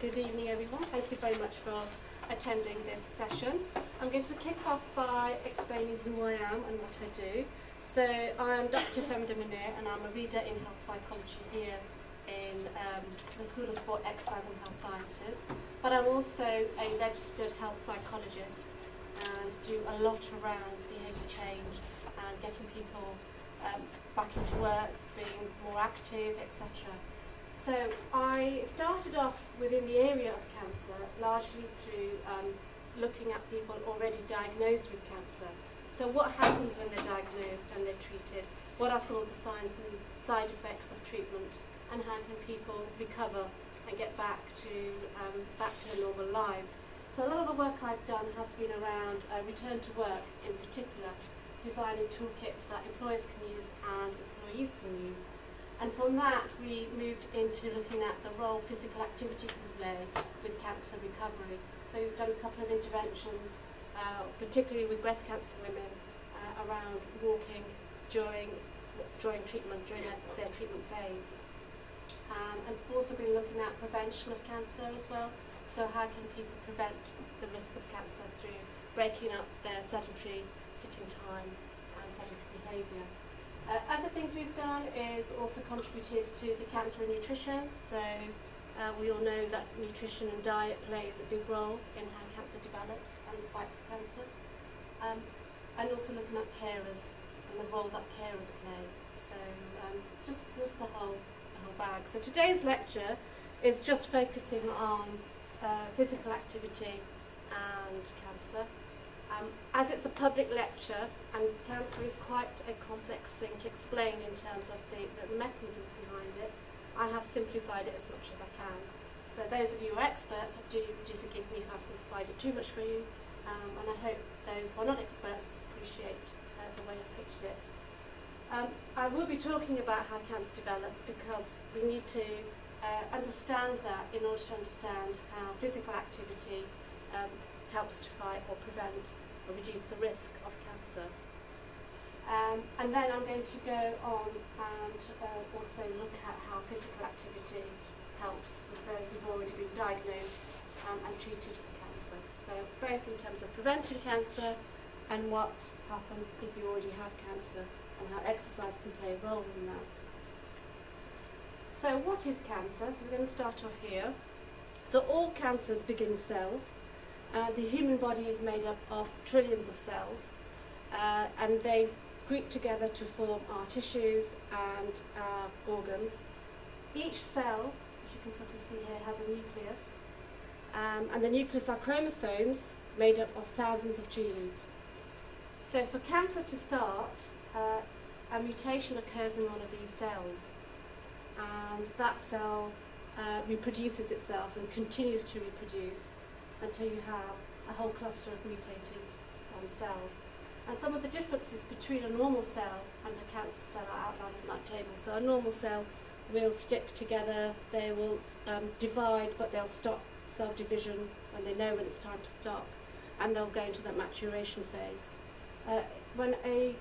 Good evening, everyone. Thank you very much for attending this session. I'm going to kick off by explaining who I am and what I do. So I'm Dr. Fehmidah Munir, and I'm a reader in health psychology here in the School of Sport, Exercise and Health Sciences. But I'm also a registered health psychologist and do a lot around behaviour change and getting people back into work, being more active, etc. So I started off within the area of cancer, largely through looking at people already diagnosed with cancer. So what happens when they're diagnosed and they're treated? What are some of the signs and side effects of treatment? And how can people recover and get back to their normal lives? So a lot of the work I've done has been around return to work in particular, designing toolkits that employers can use and employees can use. And from that, we moved into looking at the role physical activity can play with cancer recovery. So we've done a couple of interventions, particularly with breast cancer women, around walking during treatment, during their treatment phase. And we've also been looking at prevention of cancer as well. So how can people prevent the risk of cancer through breaking up their sedentary sitting time and sedentary behaviour. Other things we've done is also contributed to the cancer and nutrition. So we all know that nutrition and diet plays a big role in how cancer develops and the fight for cancer. And also looking at carers and the role that carers play. So just the whole bag. So today's lecture is just focusing on physical activity and cancer. As it's a public lecture, and cancer is quite a complex thing to explain in terms of the mechanisms behind it, I have simplified it as much as I can. So those of you who are experts, do forgive me if I've simplified it too much for you, and I hope those who are not experts appreciate the way I've pictured it. I will be talking about how cancer develops because we need to understand that in order to understand how physical activity helps to fight or prevent or reduce the risk of cancer. And then I'm going to go on and also look at how physical activity helps with those who've already been diagnosed and treated for cancer. So both in terms of preventing cancer and what happens if you already have cancer and how exercise can play a role in that. So what is cancer? So we're going to start off here. So all cancers begin cells. The human body is made up of trillions of cells, and they group together to form our tissues and our organs. Each cell, as you can sort of see here, has a nucleus, and the nucleus are chromosomes made up of thousands of genes. So for cancer to start, a mutation occurs in one of these cells, and that cell reproduces itself and continues to reproduce until you have a whole cluster of mutated cells. And some of the differences between a normal cell and a cancer cell are outlined in that table. So a normal cell will stick together, they will divide, but they'll stop cell division when they know when it's time to stop, and they'll go into that maturation phase. When a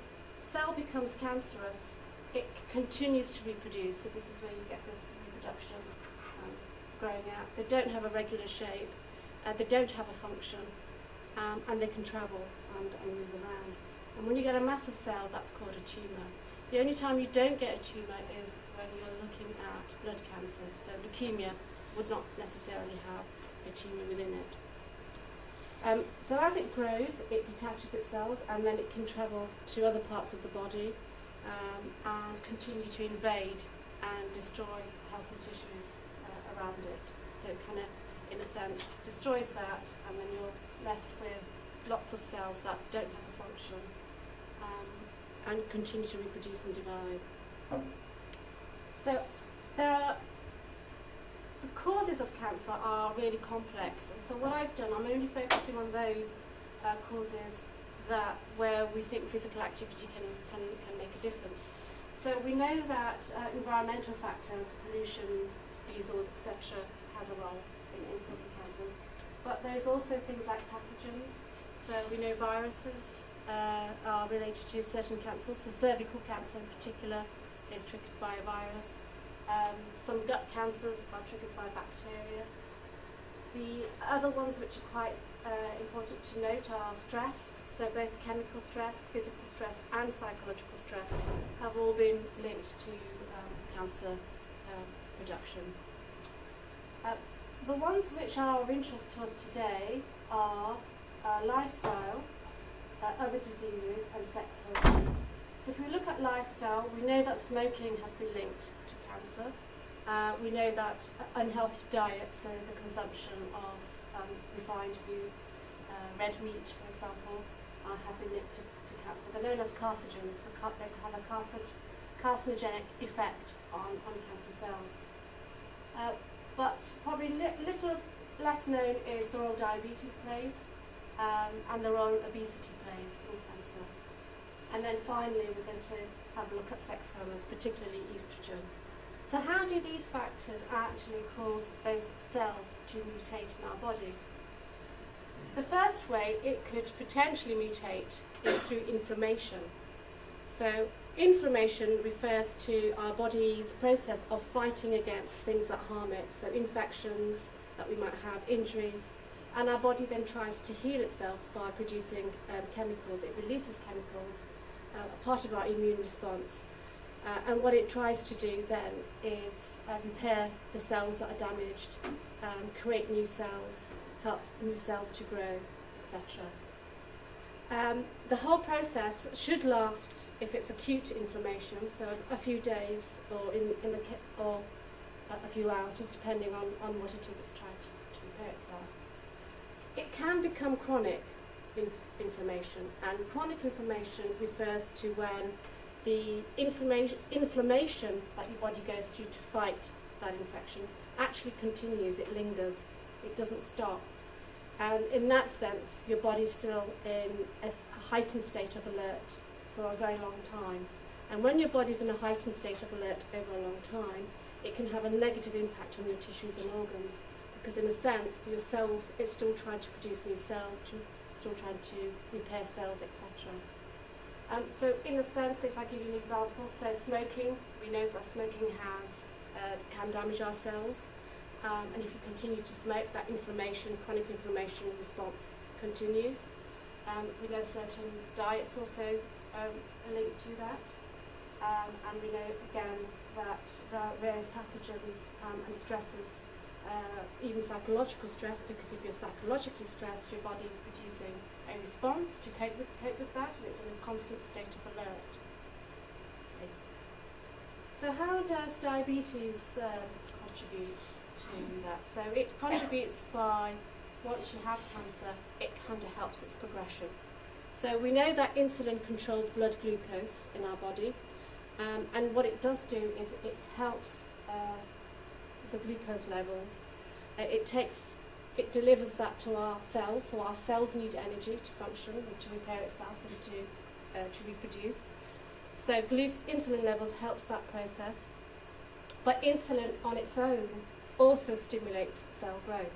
cell becomes cancerous, it continues to reproduce, so this is where you get this reproduction growing out. They don't have a regular shape. They don't have a function, and they can travel and move around. And when you get a massive cell, that's called a tumour. The only time you don't get a tumour is when you're looking at blood cancers. So leukemia would not necessarily have a tumour within it. So as it grows, it detaches its cells, and then it can travel to other parts of the body and continue to invade and destroy healthy tissues around it. So it kind of, in a sense, destroys that, and then you're left with lots of cells that don't have a function and continue to reproduce and divide. So the causes of cancer are really complex, and so what I've done, I'm only focusing on those causes where we think physical activity can make a difference. So we know that environmental factors, pollution, diesels, etc., has a role in causing cancers, but there's also things like pathogens. So we know viruses are related to certain cancers. So cervical cancer in particular is triggered by a virus. Some gut cancers are triggered by bacteria. The other ones which are quite important to note are stress. So both chemical stress, physical stress and psychological stress have all been linked to cancer production. The ones which are of interest to us today are lifestyle, other diseases and sex hormones. So if we look at lifestyle, we know that smoking has been linked to cancer. We know that unhealthy diet, so the consumption of refined foods, red meat, for example, have been linked to cancer. They're known as carcinogens, so they have a carcinogenic effect on cancer cells. But probably little less known is the role diabetes plays and the role obesity plays in cancer. And then finally, we're going to have a look at sex hormones, particularly estrogen. So how do these factors actually cause those cells to mutate in our body? The first way it could potentially mutate is through inflammation. So inflammation refers to our body's process of fighting against things that harm it, so infections that we might have, injuries, and our body then tries to heal itself by producing chemicals. It releases chemicals, part of our immune response. And what it tries to do then is repair the cells that are damaged, create new cells, help new cells to grow, etc. The whole process should last, if it's acute inflammation, so a few days or or a few hours, just depending on what it is it's trying to repair itself. It can become chronic inflammation, and chronic inflammation refers to when the inflammation that your body goes through to fight that infection actually continues, it lingers, it doesn't stop. And in that sense, your body's still in a heightened state of alert for a very long time. And when your body's in a heightened state of alert over a long time, it can have a negative impact on your tissues and organs, because in a sense, your cells, it's still trying to produce new cells, still trying to repair cells, etc. So in a sense, if I give you an example, so smoking, we know that smoking can damage our cells. And if you continue to smoke, that inflammation, chronic inflammation response continues. We know certain diets also are linked to that. And we know, again, that there are various pathogens and stresses, even psychological stress, because if you're psychologically stressed, your body is producing a response to cope with that, and it's in a constant state of alert. Okay. So how does diabetes contribute to that? So it contributes by, once you have cancer, it kind of helps its progression. So we know that insulin controls blood glucose in our body, and what it does do is it helps the glucose levels. It delivers that to our cells, so our cells need energy to function and to repair itself and to reproduce. So insulin levels helps that process, but insulin on its own also stimulates cell growth.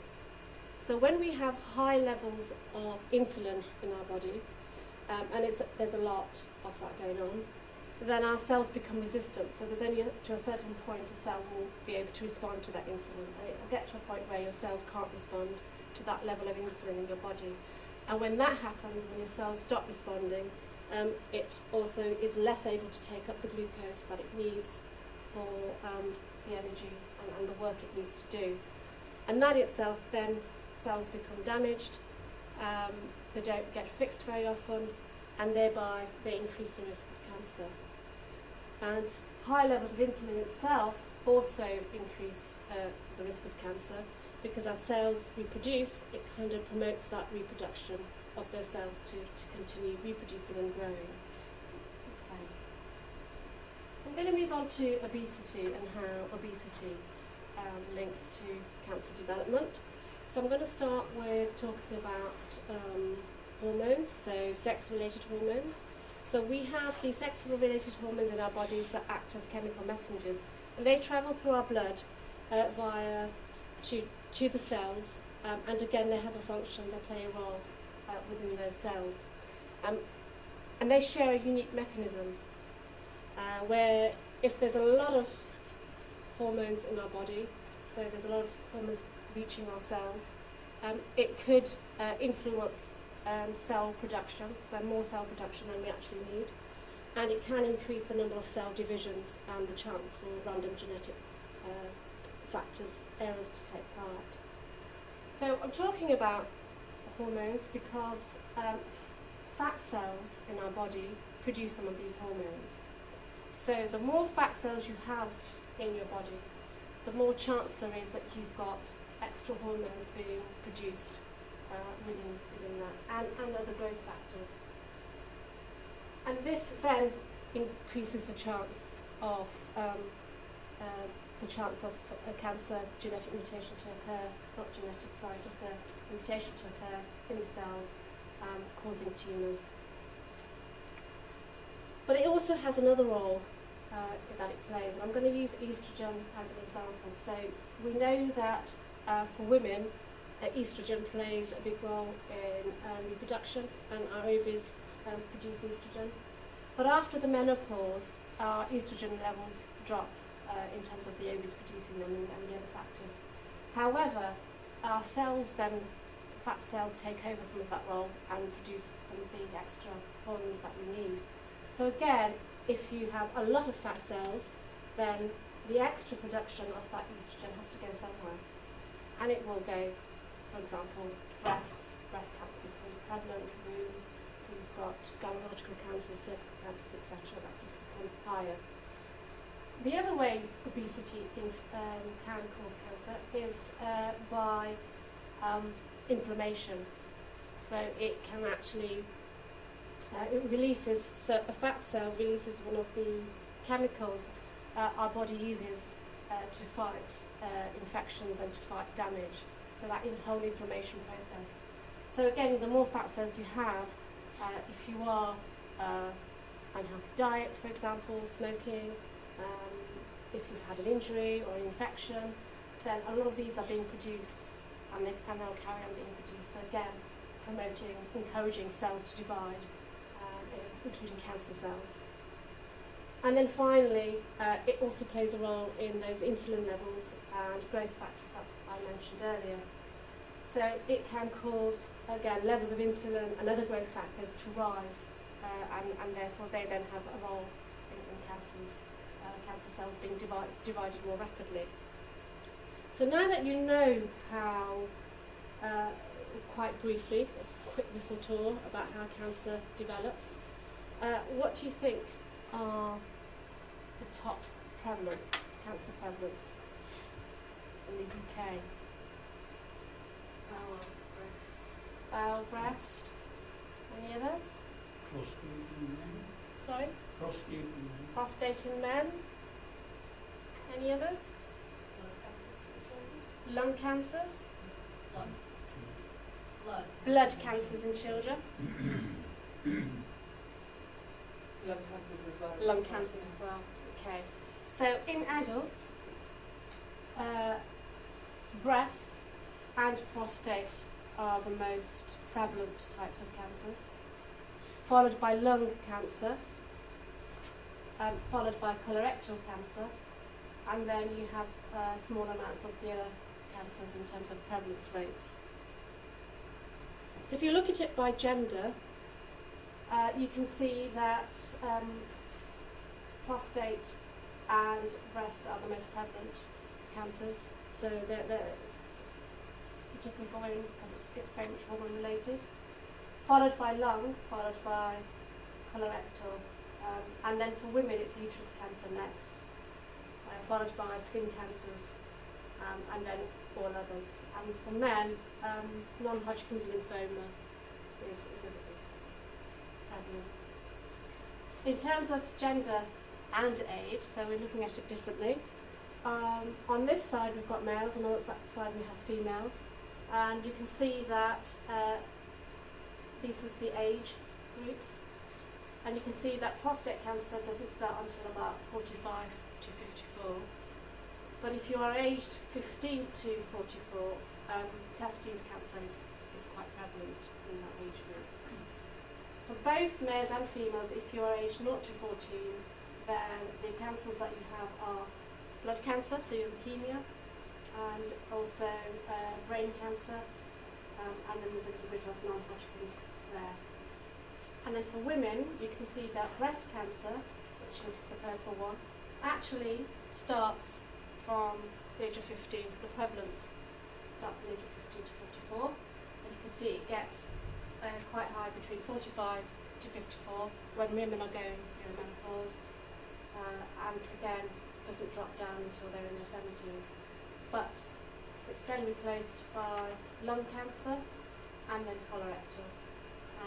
So when we have high levels of insulin in our body, and there's a lot of that going on, then our cells become resistant. So there's only to a certain point a cell will be able to respond to that insulin. And it'll get to a point where your cells can't respond to that level of insulin in your body. And when that happens, when your cells stop responding, it also is less able to take up the glucose that it needs for the energy and the work it needs to do. And that itself, then cells become damaged, they don't get fixed very often, and thereby they increase the risk of cancer. And high levels of insulin itself also increase the risk of cancer, because as cells reproduce, it kind of promotes that reproduction of those cells to continue reproducing and growing. Okay. I'm going to move on to obesity and how obesity links to cancer development. So I'm going to start with talking about hormones, so sex-related hormones. So we have the sex-related hormones in our bodies that act as chemical messengers, and they travel through our blood via to the cells, and again they have a function, they play a role within those cells. And they share a unique mechanism where if there's a lot of hormones in our body, so there's a lot of hormones reaching our cells, it could influence cell production, so more cell production than we actually need, and it can increase the number of cell divisions and the chance for random genetic factors, errors to take part. So I'm talking about hormones because fat cells in our body produce some of these hormones. So the more fat cells you have in your body, the more chance there is that you've got extra hormones being produced within that, and other growth factors. And this then increases the chance of a cancer genetic mutation to occur, not genetic, sorry, just a mutation to occur in the cells, causing tumours. But it also has another role that it plays. And I'm going to use estrogen as an example. So we know that for women, estrogen plays a big role in reproduction, and our ovaries produce estrogen. But after the menopause, our estrogen levels drop in terms of the ovaries producing them and the other factors. However, our cells then, fat cells, take over some of that role and produce some of the extra hormones that we need. So again, if you have a lot of fat cells, then the extra production of that estrogen has to go somewhere. And it will go, for example, breast cancer becomes prevalent, womb, so you've got gynecological cancers, cervical cancers, etc. That just becomes higher. The other way obesity can cause cancer is by inflammation. So it can actually, it releases, so a fat cell releases one of the chemicals our body uses to fight infections and to fight damage. So that whole inflammation process. So again, the more fat cells you have, if you are unhealthy diets, for example, smoking, if you've had an injury or an infection, then a lot of these are being produced, and they'll carry on being produced. So again, encouraging cells to divide, including cancer cells. And then finally, it also plays a role in those insulin levels and growth factors that I mentioned earlier. So it can cause, again, levels of insulin and other growth factors to rise, and therefore they then have a role in cancers, cancer cells being divided more rapidly. So now that you know how, quite briefly, it's a quick whistle tour about how cancer develops, what do you think are the top cancer prevalence in the UK? Bowel, breast. Any others? Prostate in men. Sorry? Prostate in men. Prostate in men. Any others? Lung cancers. Blood cancers in children. Lung cancers as well. Lung cancers as well. Okay. So in adults, breast and prostate are the most prevalent types of cancers, followed by lung cancer, followed by colorectal cancer, and then you have small amounts of the other cancers in terms of prevalence rates. So if you look at it by gender, you can see that prostate and breast are the most prevalent cancers. So they're particularly for women because it's very much woman related. Followed by lung, followed by colorectal, and then for women it's uterus cancer next, followed by skin cancers, and then all others. And for men, non-Hodgkin's lymphoma is prevalent. In terms of gender and age, so we're looking at it differently. On this side we've got males, and on the side we have females, and you can see that this is the age groups, and you can see that prostate cancer doesn't start until about 45 to 54. But if you are aged 15 to 44, testes cancer is quite prevalent in that age group. For both males and females, if you are aged 0 to 14, then the cancers that you have are blood cancer, so leukemia, and also brain cancer, and then there's a little bit of non-Hodgkin's there. And then for women, you can see that breast cancer, which is the purple one, actually starts from the age of 15, so the prevalence starts from the age of 15 to 54, and you can see it gets quite high between 45 to 54 when women are going through menopause, and again doesn't drop down until they're in their 70s. But it's then replaced by lung cancer and then colorectal.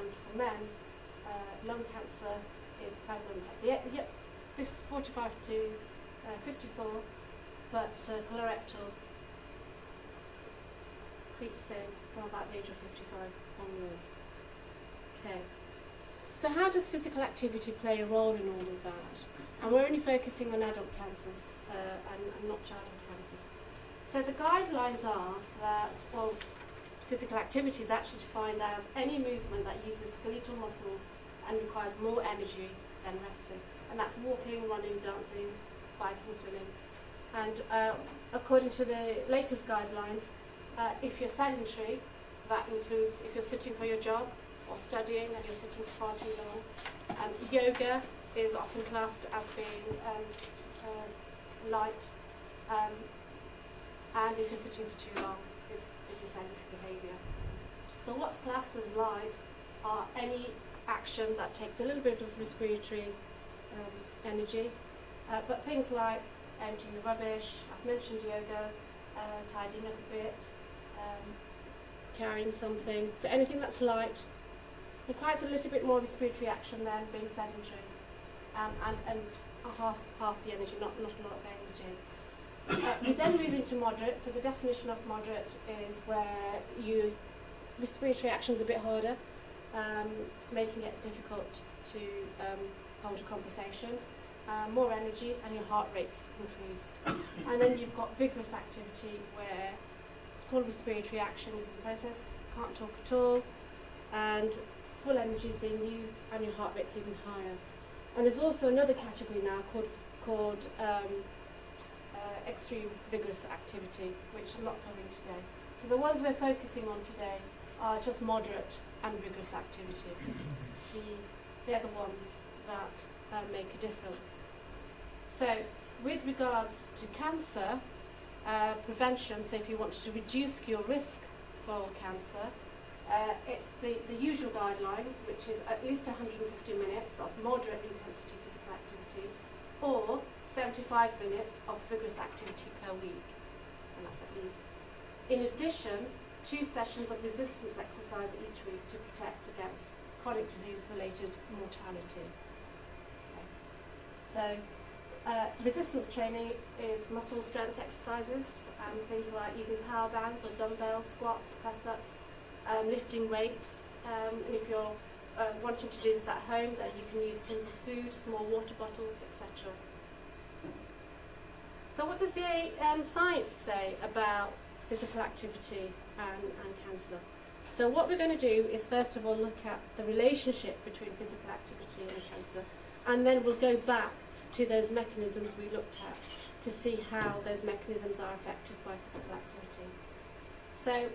And for men, lung cancer is prevalent at the 45 to 54, but colorectal creeps in from about the age of 55 onwards. Okay. So how does physical activity play a role in all of that? And we're only focusing on adult cancers and not childhood cancers. So the guidelines are that, well, physical activity is actually defined as any movement that uses skeletal muscles and requires more energy than resting. And that's walking, running, dancing, biking, swimming. And according to the latest guidelines, if you're sedentary, that includes if you're sitting for your job or studying and you're sitting for far too long. Yoga is often classed as being light, and if you're sitting for too long, it's a sedentary behaviour. So what's classed as light are any action that takes a little bit of respiratory energy, but things like emptying the rubbish, I've mentioned yoga, tidying up a bit, carrying something. So anything that's light requires a little bit more respiratory action than being sedentary, and half the energy, not a lot of energy. We then move into moderate. So the definition of moderate is where respiratory action is a bit harder, making it difficult to hold a conversation, more energy, and your heart rate's increased. And then you've got vigorous activity where full respiratory action is in process, can't talk at all, and full energy is being used, and your heart rate's even higher. And there's also another category now called extreme vigorous activity, which I'm not covering today. So the ones we're focusing on today are just moderate and vigorous activity. They're the ones that make a difference. So with regards to cancer prevention, so if you wanted to reduce your risk for cancer, it's the usual guidelines, which is at least 150 minutes of moderate intensity physical activity or 75 minutes of vigorous activity per week, and that's at least. In addition, 2 sessions of resistance exercise each week to protect against chronic disease-related mortality. Okay. So resistance training is muscle strength exercises, and things like using power bands or dumbbells, squats, press-ups, lifting weights. And if you're wanting to do this at home, then you can use tins of food, small water bottles, etc. So what does the science say about physical activity and cancer? So what we're going to do is first of all look at the relationship between physical activity and cancer, and then we'll go back to those mechanisms we looked at to see how those mechanisms are affected by physical activity. So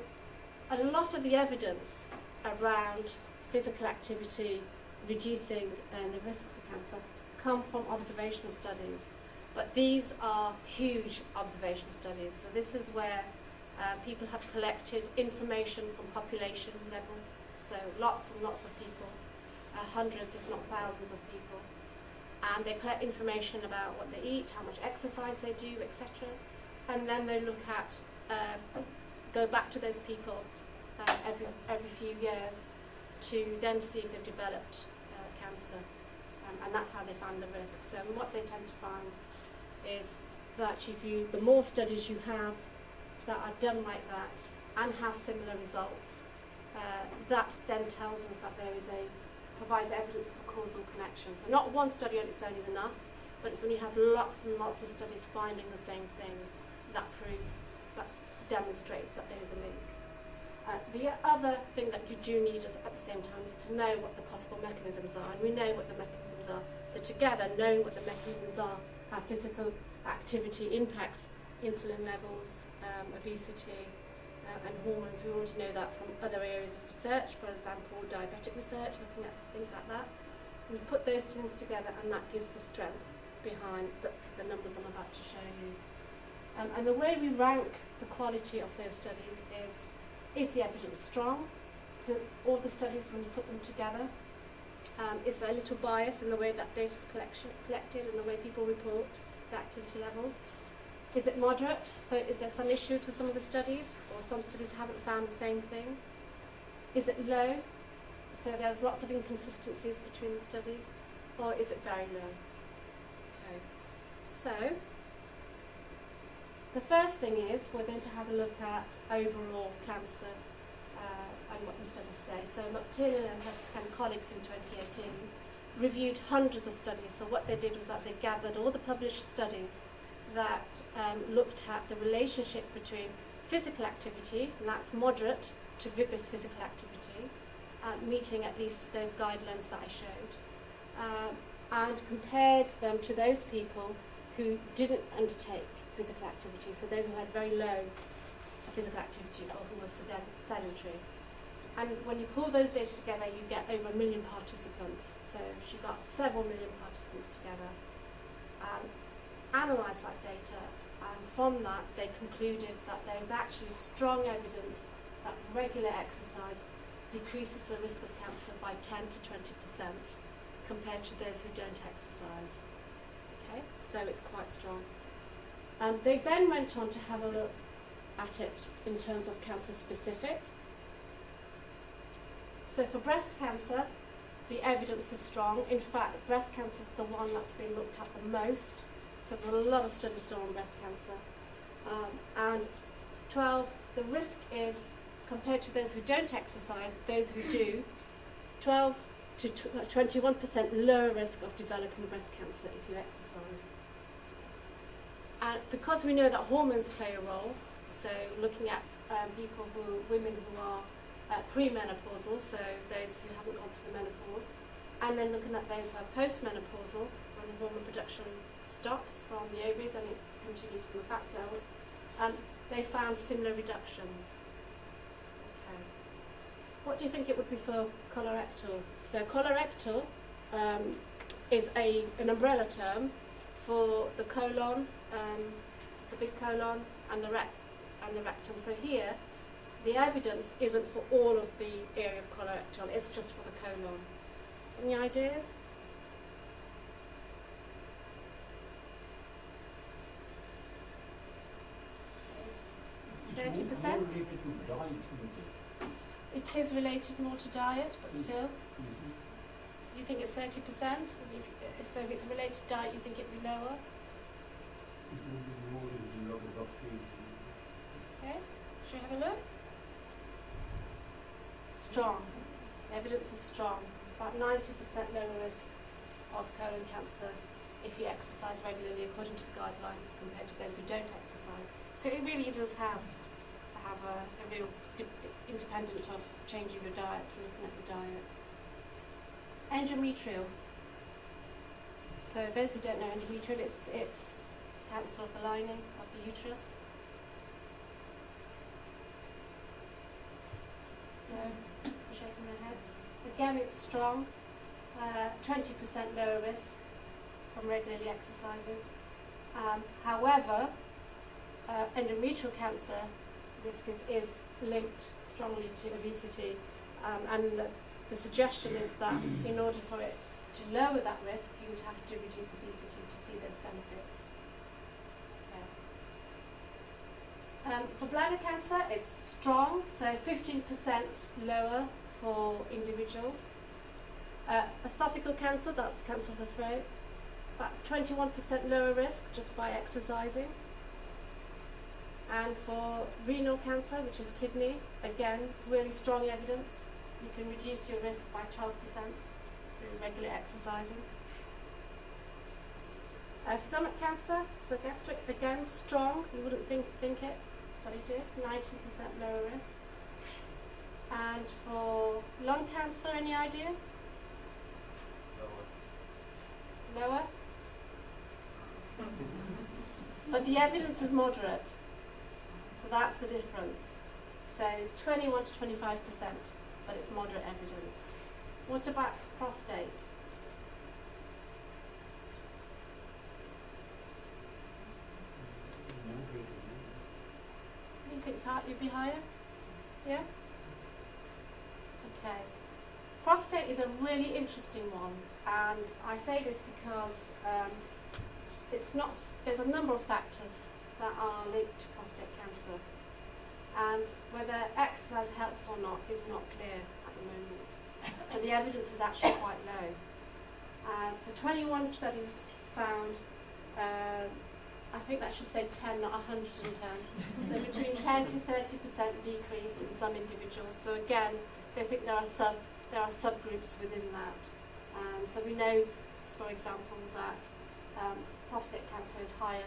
a lot of the evidence around physical activity reducing the risk for cancer come from observational studies. But these are huge observational studies. So this is where people have collected information from population level. So lots and lots of people, hundreds if not thousands of people. And they collect information about what they eat, how much exercise they do, etc. And then they look at, go back to those people every few years to then see if they've developed cancer. And that's how they find the risk. So what they tend to find is that the more studies you have that are done like that and have similar results, that then tells us that provides evidence of a causal connection. So not one study on its own is enough, but it's when you have lots and lots of studies finding the same thing that demonstrates that there is a link. The other thing that you do need at the same time is to know what the possible mechanisms are, and we know what the mechanisms are. So together, knowing what the mechanisms are, how physical activity impacts insulin levels, obesity, and hormones. We want to know that from other areas of research, for example, diabetic research, looking at things like that. And you put those things together, and that gives the strength behind the numbers I'm about to show you. And the way we rank the quality of those studies is the evidence strong? All the studies, when you put them together, is there a little bias in the way that data is collected and the way people report the activity levels? Is it moderate? So is there some issues with some of the studies, or some studies haven't found the same thing? Is it low? So there's lots of inconsistencies between the studies, or is it very low? Okay. So the first thing is we're going to have a look at overall cancer and what the studies say. So McTiernan and colleagues in 2018 reviewed hundreds of studies. So what they did was that they gathered all the published studies that looked at the relationship between physical activity, and that's moderate to vigorous physical activity, meeting at least those guidelines that I showed, and compared them to those people who didn't undertake physical activity, so those who had very low physical activity or who were sedentary. And when you pull those data together, you get over 1 million participants. So she got several million participants together, analysed that data, and from that they concluded that there is actually strong evidence that regular exercise decreases the risk of cancer by 10 to 20% compared to those who don't exercise. Okay, so it's quite strong. They then went on to have a look at it in terms of cancer specific. So for breast cancer, the evidence is strong. In fact, breast cancer is the one that's been looked at the most. So there are a lot of studies done on breast cancer. And the risk is, compared to those who don't exercise, those who do, 12 to 21% lower risk of developing breast cancer if you exercise. And because we know that hormones play a role, so looking at women who are premenopausal, so those who haven't gone through the menopause, and then looking at those who are postmenopausal, when the hormone production stops from the ovaries and it continues from the fat cells, they found similar reductions. Okay. What do you think it would be for colorectal? So colorectal is an umbrella term for the colon, the big colon, and the rectum. So here, the evidence isn't for all of the area of colorectal, it's just for the colon. Any ideas? It's 30%? more related to diet, isn't it? It is related more to diet, but still. Mhm. You think it's 30%? So if it's related to diet, you think it'd be lower? It will be more in the levels of food. Okay, should we have a look? Strong. Evidence is strong. About 90% lower risk of colon cancer if you exercise regularly according to the guidelines compared to those who don't exercise. So it really does have a real independent of changing your diet and looking at your diet. Endometrial. So those who don't know endometrial, it's cancer of the lining of the uterus. No, shaking their heads. Again, it's strong. 20% lower risk from regularly exercising. However, endometrial cancer risk is linked strongly to obesity, and the suggestion is that in order for it to lower that risk, you would have to reduce obesity to see those benefits. Okay. For bladder cancer, it's strong, so 15% lower for individuals. Esophageal cancer, that's cancer of the throat, about 21% lower risk just by exercising. And for renal cancer, which is kidney, again, really strong evidence. You can reduce your risk by 12% through regular exercising. Stomach cancer, so gastric, again, strong. You wouldn't think it, but it is, 19% lower risk. And for lung cancer, any idea? Lower? But the evidence is moderate. So that's the difference. So 21 to 25%, but it's moderate evidence. What about prostate? You think you'd be higher? Yeah? Okay. Prostate is a really interesting one, and I say this because there's a number of factors that are linked to prostate cancer, and whether exercise helps or not is not clear at the moment. So the evidence is actually quite low. So 21 studies found, I think that should say 10, not 110. So between 10 to 30% decrease in some individuals. So again, they think there are subgroups within that. So we know, for example, that prostate cancer is higher,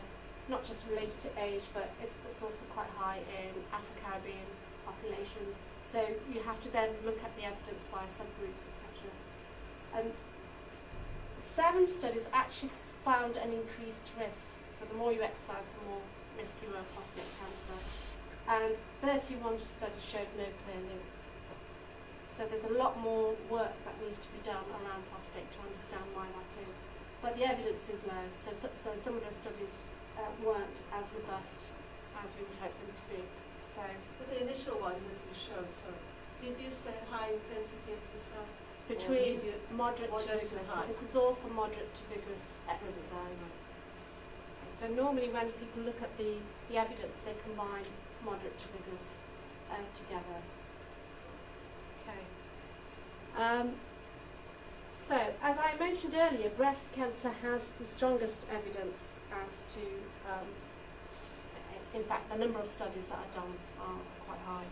not just related to age, but it's also quite high in Afro-Caribbean populations. So you have to then look at the evidence via subgroups, etc. And 7 studies actually found an increased risk. So the more you exercise, the more risk you are of prostate cancer. And 31 studies showed no clear link. So there's a lot more work that needs to be done around prostate to understand why that is. But the evidence is low, so some of those studies weren't as robust as we would hope them to be. So, but the initial ones that you showed, so did you say high intensity exercise? Between moderate to vigorous. So this is all for moderate to vigorous exercise. So normally when people look at the evidence, they combine moderate to vigorous together. Okay. So, as I mentioned earlier, breast cancer has the strongest evidence as to, in fact, the number of studies that are done are quite high.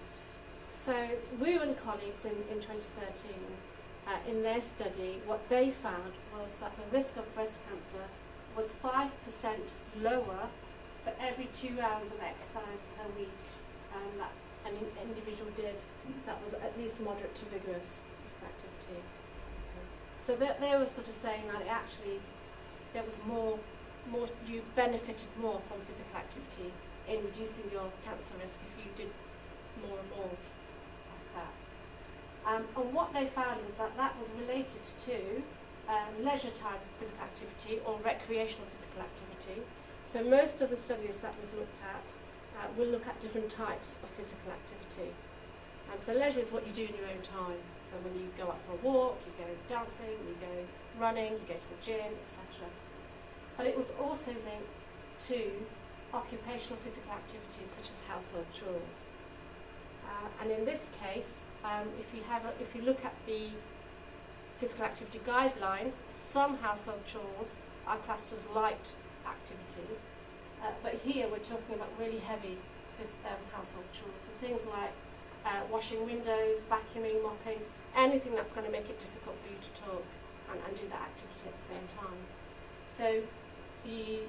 So, Wu and colleagues in 2013, in their study, what they found was that the risk of breast cancer was 5% lower for every 2 hours of exercise per week that an individual did that was at least moderate to vigorous physical activity. So they were sort of saying that there was more, you benefited more from physical activity in reducing your cancer risk if you did more and more of that. And what they found was that was related to leisure time physical activity or recreational physical activity. So most of the studies that we've looked at will look at different types of physical activity. So leisure is what you do in your own time. So when you go out for a walk, you go dancing, you go running, you go to the gym, etc. But it was also linked to occupational physical activities such as household chores. And in this case, if you look at the physical activity guidelines, some household chores are classed as light activity. But here we're talking about really heavy household chores. So things like washing windows, vacuuming, mopping, anything that's going to make it difficult for you to talk and do that activity at the same time. So the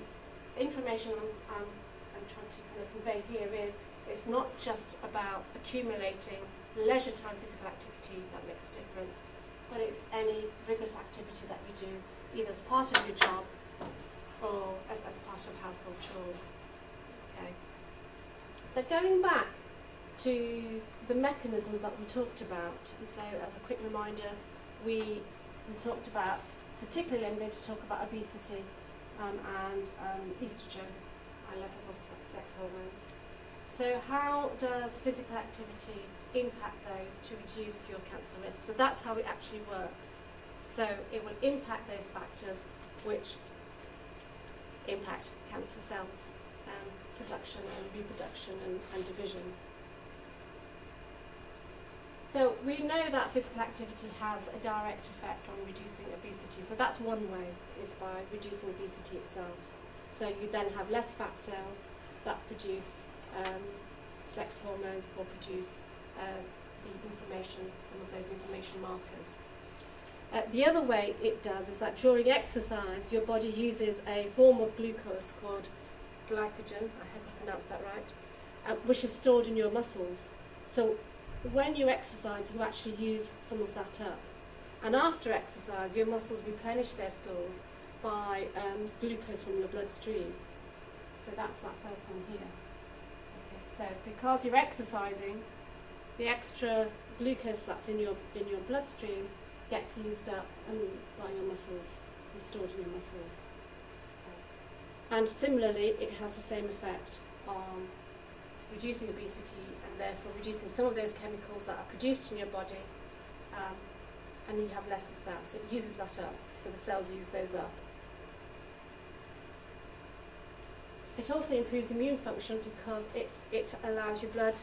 information I'm trying to kind of convey here is it's not just about accumulating leisure time physical activity that makes a difference, but it's any vigorous activity that you do either as part of your job or as part of household chores. Okay. So going back to the mechanisms that we talked about, and so as a quick reminder, we talked about, particularly I'm going to talk about obesity and estrogen and levels of sex hormones. So how does physical activity impact those to reduce your cancer risk? So that's how it actually works. So it will impact those factors which impact cancer cells, production and reproduction and division. So we know that physical activity has a direct effect on reducing obesity. So that's one way, is by reducing obesity itself. So you then have less fat cells that produce sex hormones or produce the inflammation, some of those inflammation markers. The other way it does is that during exercise, your body uses a form of glucose called glycogen, I hope I pronounced that right, which is stored in your muscles. So when you exercise, you actually use some of that up. And after exercise, your muscles replenish their stores by glucose from your bloodstream. So that's that first one here. Okay, so because you're exercising, the extra glucose that's in your bloodstream gets used up by your muscles and stored in your muscles. And similarly, it has the same effect on reducing obesity and therefore reducing some of those chemicals that are produced in your body, and you have less of that, so it uses that up, so the cells use those up. It also improves immune function because it allows your blood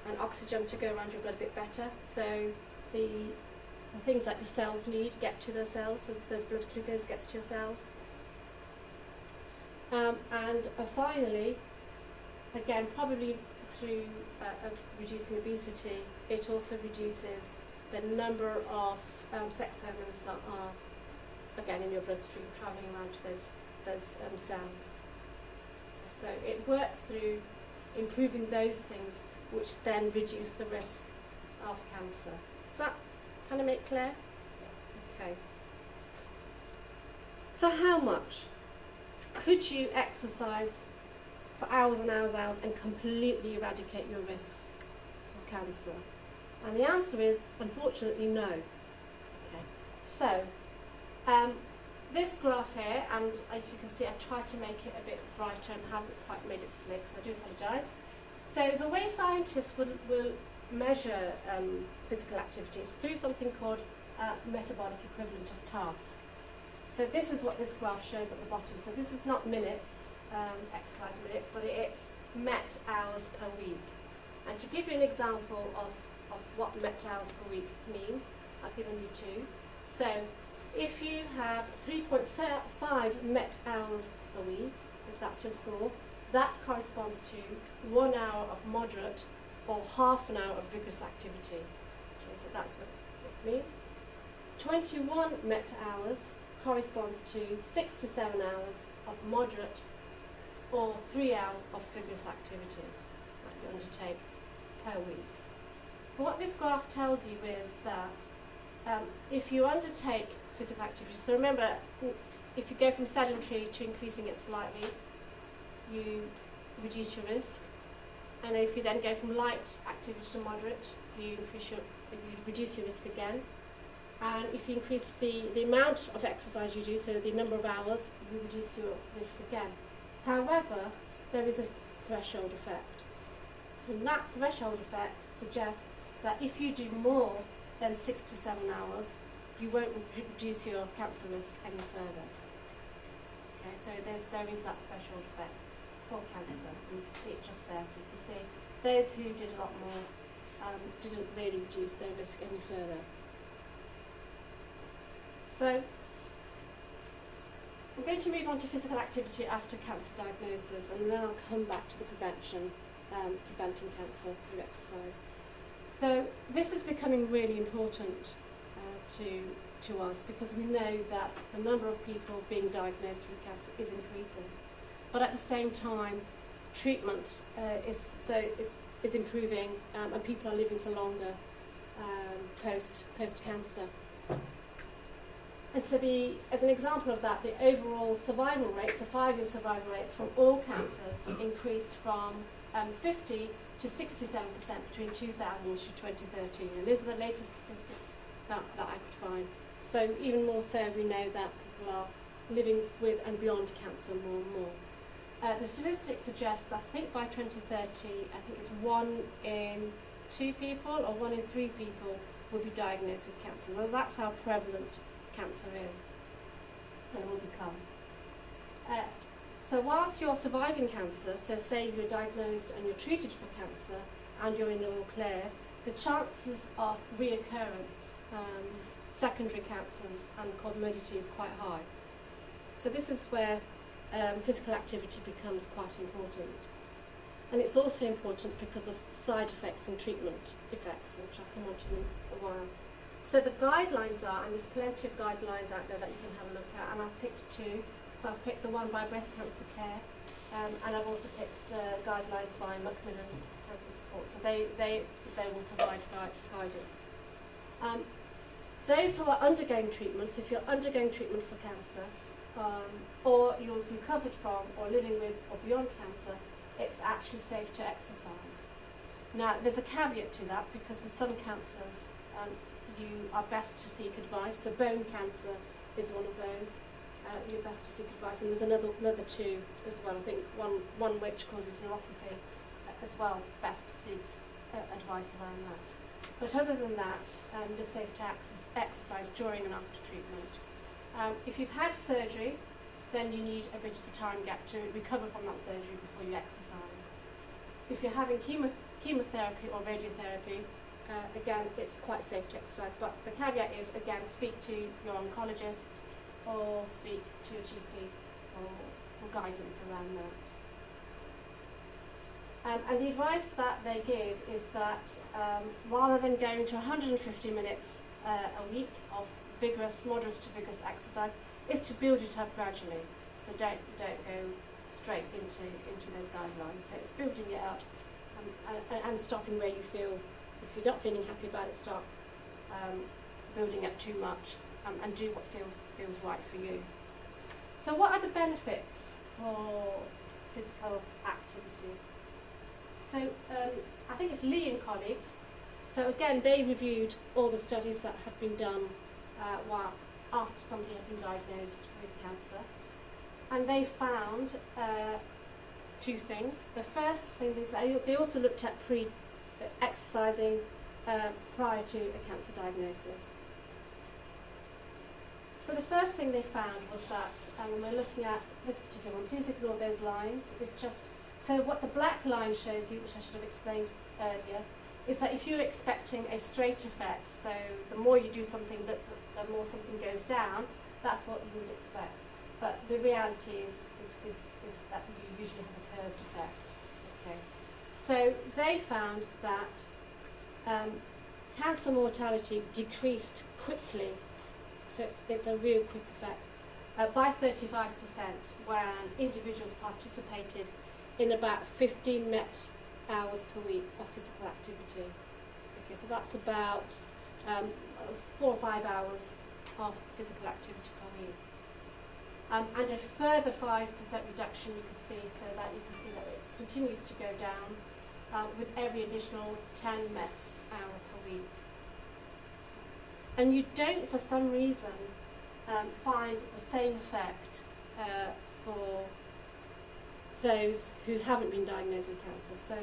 and oxygen to go around your blood a bit better, so the things that your cells need get to the cells, so the blood glucose gets to your cells. And finally, again, probably through reducing obesity, it also reduces the number of sex hormones that are, again, in your bloodstream, travelling around to those cells. So it works through improving those things, which then reduce the risk of cancer. Does that kind of make clear? Okay. So how much? Could you exercise for hours and hours and hours and completely eradicate your risk for cancer? And the answer is, unfortunately, no. Okay. So, this graph here, and as you can see, I've tried to make it a bit brighter and haven't quite made it slick, so I do apologise. So the way scientists will measure physical activity is through something called metabolic equivalent of task. So this is what this graph shows at the bottom. So this is not minutes, exercise minutes, but it's met hours per week. And to give you an example of what met hours per week means, I've given you two. So if you have 3.5 met hours a week, if that's your score, that corresponds to 1 hour of moderate or half an hour of vigorous activity. Okay, so that's what it means. 21 met hours corresponds to 6 to 7 hours of moderate or 3 hours of vigorous activity that you undertake per week. But what this graph tells you is that if you undertake physical activity, so remember, if you go from sedentary to increasing it slightly, you reduce your risk. And if you then go from light activity to moderate, you reduce your risk again. And if you increase the amount of exercise you do, so the number of hours, you reduce your risk again. However, there is a threshold effect. And that threshold effect suggests that if you do more than 6 to 7 hours, you won't reduce your cancer risk any further. Okay, so there is that threshold effect for cancer. And you can see it just there. So you can see those who did a lot more didn't really reduce their risk any further. So I'm going to move on to physical activity after cancer diagnosis, and then I'll come back to the preventing cancer through exercise. So this is becoming really important to us because we know that the number of people being diagnosed with cancer is increasing, but at the same time, treatment is improving, and people are living for longer post cancer. And so as an example of that, the overall survival rates, the 5-year survival rates from all cancers increased from 50 to 67% between 2000 to 2013. And these are the latest statistics that I could find. So even more so, we know that people are living with and beyond cancer more and more. The statistics suggest that I think by 2030, I think it's 1 in 2 people or 1 in 3 people will be diagnosed with cancer. So that's how prevalent cancer is and will become. So whilst you're surviving cancer, so say you're diagnosed and you're treated for cancer and you're in the all clear, the chances of reoccurrence, secondary cancers and comorbidity is quite high. So this is where physical activity becomes quite important. And it's also important because of side effects and treatment effects, which I'll come on to in a while. So the guidelines are, and there's plenty of guidelines out there that you can have a look at, and I've picked 2. So I've picked the one by Breast Cancer Care, and I've also picked the guidelines by Macmillan Cancer Support. So they will provide guidance. Those who are undergoing treatment, so if you're undergoing treatment for cancer, or you've recovered from, or living with, or beyond cancer, it's actually safe to exercise. Now, there's a caveat to that, because with some cancers, you are best to seek advice. So bone cancer is one of those. You're best to seek advice, and there's another two as well. I think one which causes neuropathy as well. Best to seek advice around that. But other than that, you're safe to exercise during and after treatment. If you've had surgery, then you need a bit of a time gap to recover from that surgery before you exercise. If you're having chemotherapy or radiotherapy, again, it's quite safe to exercise, but the caveat is, again, speak to your oncologist or speak to your GP for guidance around that. And the advice that they give is that rather than going to 150 minutes a week of vigorous, moderate to vigorous exercise, is to build it up gradually. So don't go straight into those guidelines. So it's building it up and stopping where you feel. If you're not feeling happy about it, stop building up too much and do what feels right for you. So what are the benefits for physical activity? So I think it's Lee and colleagues. So again, they reviewed all the studies that have been done after somebody had been diagnosed with cancer. And they found two things. The first thing is they also looked at exercising prior to a cancer diagnosis. So the first thing they found was that, and we're looking at this particular one, please ignore those lines, it's just, so what the black line shows you, which I should have explained earlier, is that if you're expecting a straight effect, so the more you do something, the more something goes down, that's what you would expect. But the reality is that you usually have a curved effect. Okay. So they found that cancer mortality decreased quickly, so it's a real quick effect, by 35% when individuals participated in about 15 MET hours per week of physical activity. Okay, so that's about 4 or 5 hours of physical activity per week. And a further 5% reduction you can see, so that you can see that it continues to go down with every additional 10 METs hour per week. And you don't, for some reason, find the same effect for those who haven't been diagnosed with cancer. So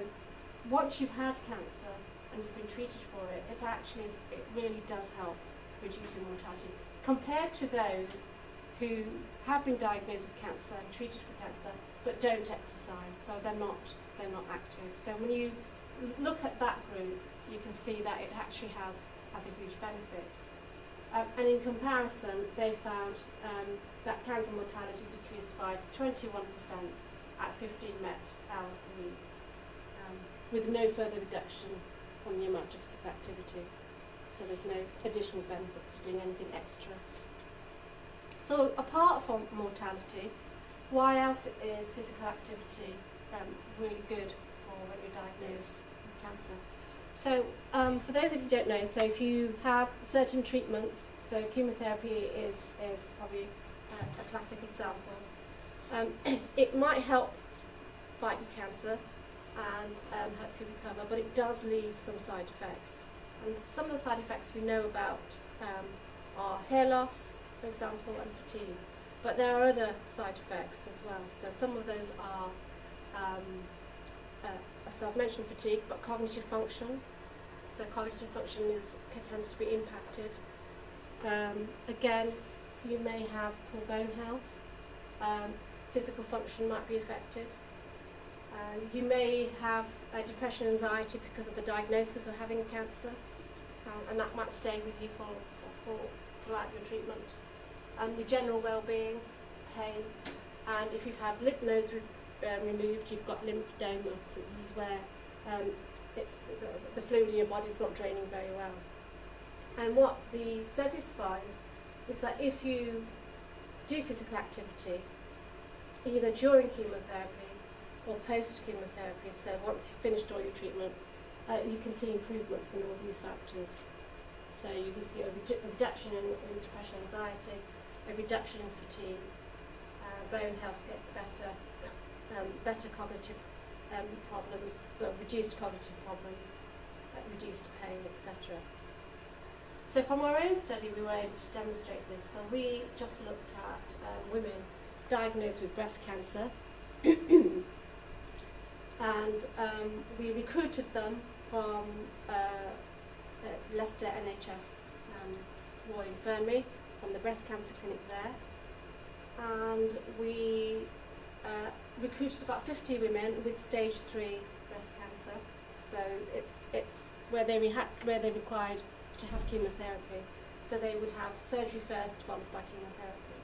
once you've had cancer and you've been treated for it, it really does help reduce your mortality compared to those who have been diagnosed with cancer and treated for cancer but don't exercise, so they're not active. So when you look at that group, you can see that it actually has a huge benefit. And in comparison, they found that cancer mortality decreased by 21% at 15 MET hours per week, with no further reduction on the amount of physical activity. So there's no additional benefits to doing anything extra. So apart from mortality, why else is physical activity really good for when you're diagnosed with cancer? So for those of you who don't know, so if you have certain treatments, so chemotherapy is probably a classic example. It might help fight your cancer and help you recover, but it does leave some side effects. And some of the side effects we know about are hair loss, for example, and fatigue. But there are other side effects as well. So some of those are, so I've mentioned fatigue, but cognitive function. So cognitive function tends to be impacted. Again, you may have poor bone health. Physical function might be affected. You may have depression and anxiety because of the diagnosis of having cancer, and that might stay with you throughout your treatment. Your general well-being, pain, and if you've had lymph nodes removed, you've got lymphedema. So this is where the fluid in your body is not draining very well. And what the studies find is that if you do physical activity, either during chemotherapy or post-chemotherapy, so once you've finished all your treatment, you can see improvements in all these factors. So you can see a reduction in depression and anxiety, a reduction in fatigue, bone health gets better, better cognitive problems, so reduced cognitive problems, reduced pain, etc. So from our own study we were able to demonstrate this. So we just looked at women diagnosed with breast cancer and we recruited them from Leicester NHS Royal Infirmary, from the breast cancer clinic there, and we recruited about 50 women with stage 3 breast cancer. So it's where they required to have chemotherapy. So they would have surgery first, followed by chemotherapy.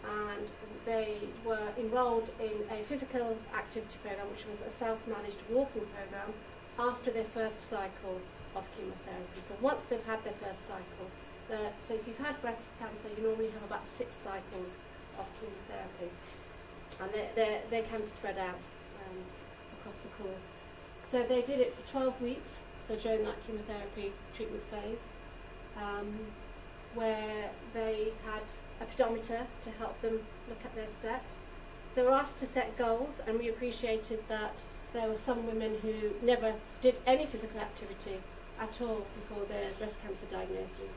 And they were enrolled in a physical activity program, which was a self-managed walking program, after their first cycle of chemotherapy. So once they've had their first cycle, so if you've had breast cancer, you normally have about 6 cycles of chemotherapy, and they can be spread out across the course. So they did it for 12 weeks, so during that chemotherapy treatment phase, where they had a pedometer to help them look at their steps. They were asked to set goals, and we appreciated that there were some women who never did any physical activity at all before their breast cancer diagnosis,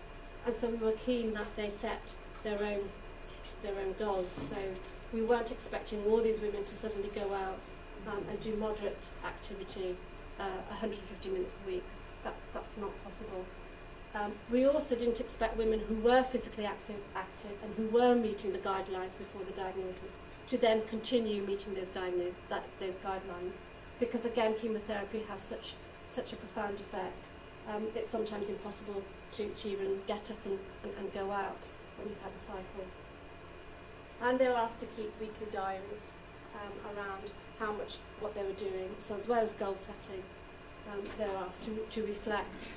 and so we were keen that they set their own goals. So we weren't expecting all these women to suddenly go out and do moderate activity 150 minutes a week. That's not possible. We also didn't expect women who were physically active and who were meeting the guidelines before the diagnosis to then continue meeting those guidelines, because again chemotherapy has such a profound effect. It's sometimes impossible to even get up and go out when you've had a cycle. And they were asked to keep weekly diaries around what they were doing. So as well as goal setting, they were asked to reflect,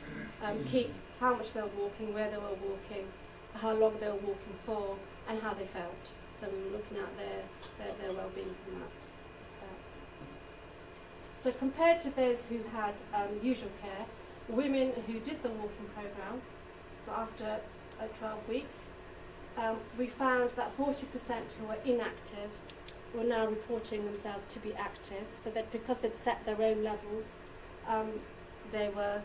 keep how much they were walking, where they were walking, how long they were walking for, and how they felt. So we were looking at their well-being in that respect. So compared to those who had usual care, women who did the walking program, so after 12 weeks, we found that 40% who were inactive were now reporting themselves to be active. So that because they'd set their own levels, they were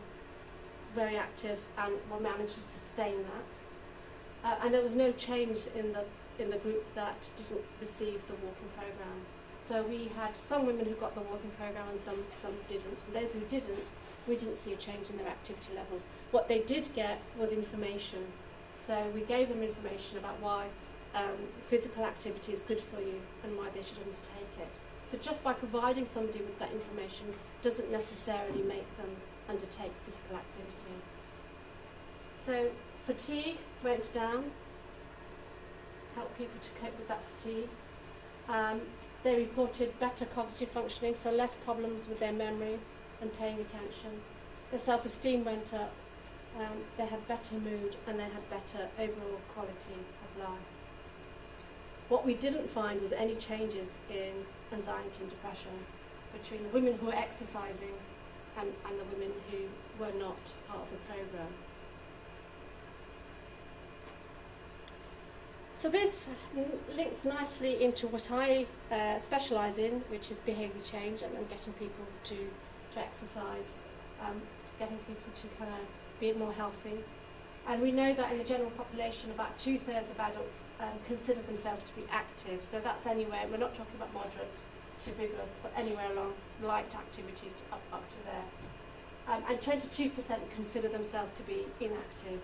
very active and were managed to sustain that. And there was no change in the group that didn't receive the walking program. So we had some women who got the walking program and some didn't. And those who didn't, we didn't see a change in their activity levels. What they did get was information. So we gave them information about why physical activity is good for you and why they should undertake it. So just by providing somebody with that information doesn't necessarily make them undertake physical activity. So fatigue went down, helped people to cope with that fatigue. They reported better cognitive functioning, so less problems with their memory and paying attention. Their self-esteem went up, they had better mood, and they had better overall quality of life. What we didn't find was any changes in anxiety and depression between the women who were exercising and the women who were not part of the program. So this links nicely into what I specialise in, which is behaviour change and getting people to exercise, getting people to kind of be more healthy. And we know that in the general population, about 2/3 of adults consider themselves to be active. So that's anywhere, we're not talking about moderate to vigorous, but anywhere along light activity up to there. And 22% consider themselves to be inactive.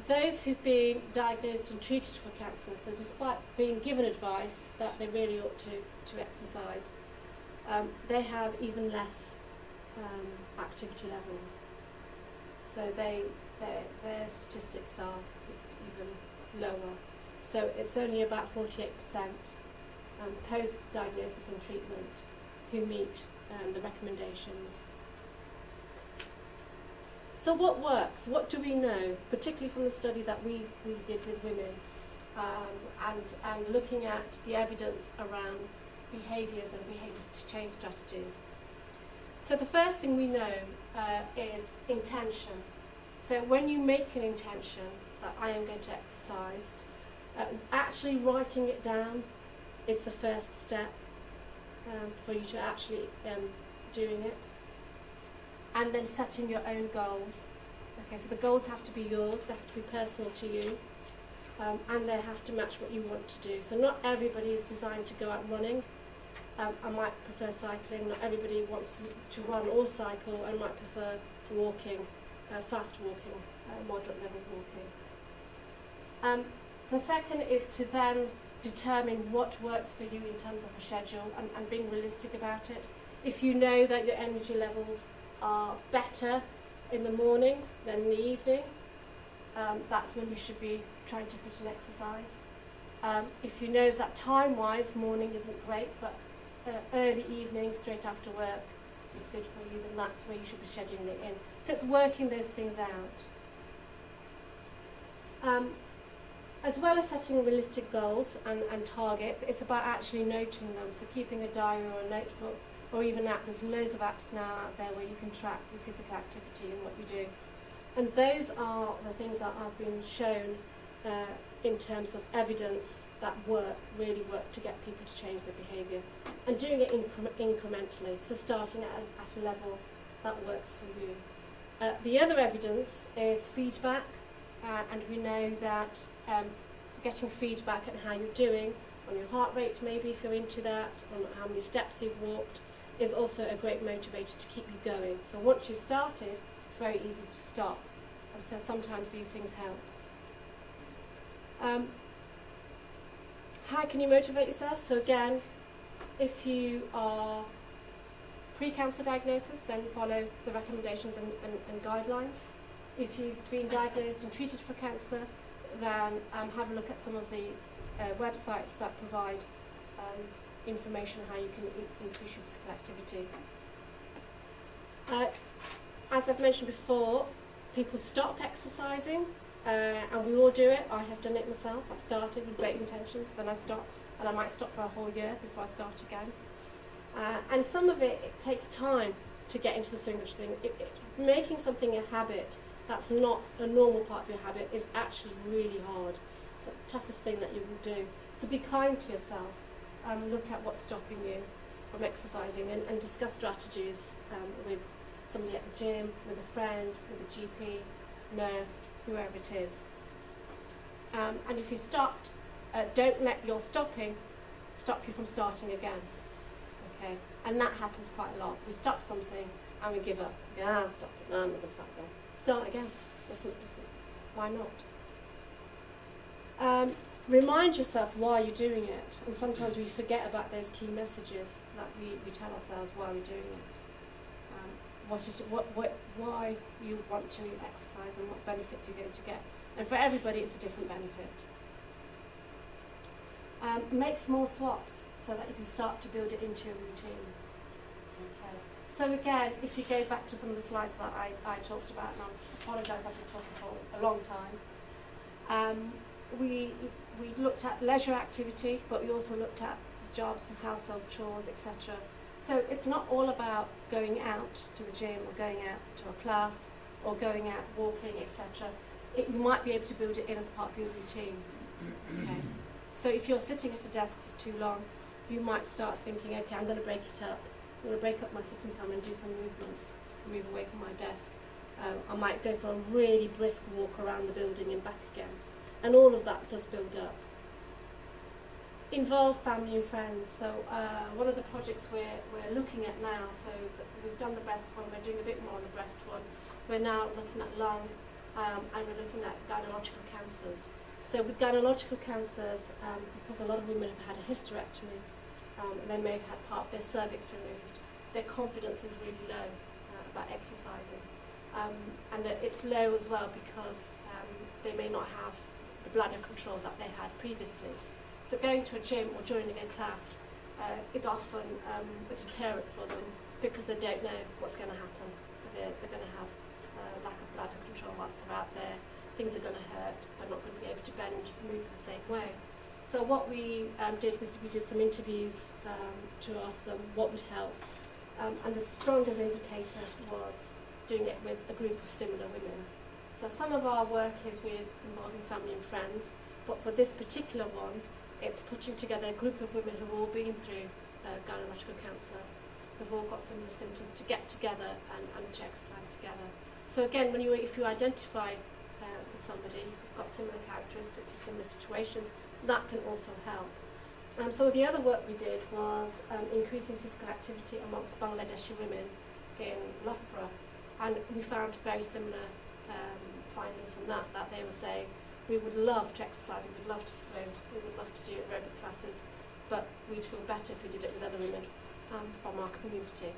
Those who've been diagnosed and treated for cancer, so despite being given advice that they really ought to exercise, they have even less activity levels. So their statistics are even lower. So it's only about 48% post-diagnosis and treatment who meet the recommendations. So what works? What do we know, particularly from the study that we did with women, and looking at the evidence around behaviours and behaviours to change strategies? So the first thing we know is intention. So when you make an intention that I am going to exercise, actually writing it down is the first step. for you to actually doing it. And then setting your own goals. Okay, so the goals have to be yours, they have to be personal to you, and they have to match what you want to do. So not everybody is designed to go out running. I might prefer cycling. Not everybody wants to run or cycle. I might prefer walking, fast walking, moderate level walking. The second is to then determine what works for you in terms of a schedule and being realistic about it. If you know that your energy levels are better in the morning than in the evening, that's when you should be trying to fit in exercise. If you know that time-wise morning isn't great, but early evening straight after work is good for you, then that's where you should be scheduling it in. So it's working those things out. As well as setting realistic goals and targets, it's about actually noting them. So keeping a diary or a notebook, or even app. There's loads of apps now out there where you can track your physical activity and what you do. And those are the things that have been shown in terms of evidence that really work to get people to change their behaviour. And doing it incrementally, so starting at a level that works for you. The other evidence is feedback, and we know that getting feedback on how you're doing, on your heart rate maybe if you're into that, on how many steps you've walked, is also a great motivator to keep you going. So once you've started, it's very easy to stop. And so sometimes these things help. How can you motivate yourself? So again, if you are pre-cancer diagnosis, then follow the recommendations and guidelines. If you've been diagnosed and treated for cancer, then have a look at some of the websites that provide information on how you can increase your physical activity. As I've mentioned before, people stop exercising, and we all do it. I have done it myself. I've started with great intentions, then I stop, and I might stop for a whole year before I start again. And some of it takes time to get into the swing of things. Making something a habit that's not a normal part of your habit is actually really hard. It's the toughest thing that you will do. So be kind to yourself. Look at what's stopping you from exercising, and discuss strategies with somebody at the gym, with a friend, with a GP, nurse, whoever it is. And if you stopped, don't let your stopping stop you from starting again. Okay, and that happens quite a lot. We stop something and we give up. Yeah, I'll stop it. No, I'm not going to stop again. Start again. Why not? Remind yourself why you're doing it, and sometimes we forget about those key messages that we tell ourselves why we're doing it. Why you want to exercise and what benefits you're going to get. And for everybody, it's a different benefit. Make small swaps so that you can start to build it into your routine. Okay. So again, if you go back to some of the slides that I talked about, and I apologise, I've been talking for a long time. We looked at leisure activity, but we also looked at jobs and household chores, etc. So it's not all about going out to the gym or going out to a class or going out walking, etc. You might be able to build it in as part of your routine. Okay. So if you're sitting at a desk for too long, you might start thinking, okay, I'm going to break it up. I'm going to break up my sitting time and do some movements to move away from my desk. I might go for a really brisk walk around the building and back again. And all of that does build up. Involve family and friends. So one of the projects we're looking at now, so we've done the breast one, we're doing a bit more on the breast one. We're now looking at lung, and we're looking at gynecological cancers. So with gynecological cancers, because a lot of women have had a hysterectomy, they may have had part of their cervix removed, their confidence is really low about exercising. And it's low as well because they may not have the bladder control that they had previously. So going to a gym or joining a class is often a deterrent for them because they don't know what's going to happen. They're going to have lack of bladder control whilst they're out there. Things are going to hurt. They're not going to be able to bend, move in the same way. So what we did was we did some interviews to ask them what would help. And the strongest indicator was doing it with a group of similar women. So some of our work is with involving family and friends, but for this particular one, it's putting together a group of women who've all been through gynecological cancer, who've all got similar symptoms, to get together and to exercise together. So again, if you identify with somebody who've got similar characteristics or similar situations, that can also help. So the other work we did was increasing physical activity amongst Bangladeshi women in Loughborough, and we found very similar findings from that they were saying, we would love to exercise, we would love to swim, we would love to do aerobic classes, but we'd feel better if we did it with other women from our community.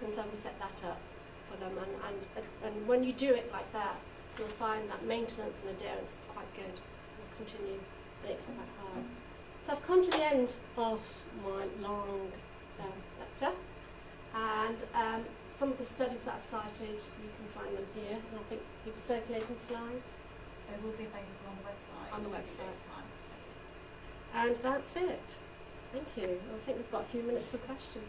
And so we set that up for them, and when you do it like that, you'll find that maintenance and adherence is quite good. You'll continue, and it's quite hard. So I've come to the end of my long lecture, and some of the studies that I've cited, you can find them here, and I think you'll be circulating slides. They will be available on the website. On the in a website. few days' time, please. And that's it. Thank you. I think we've got a few minutes for questions.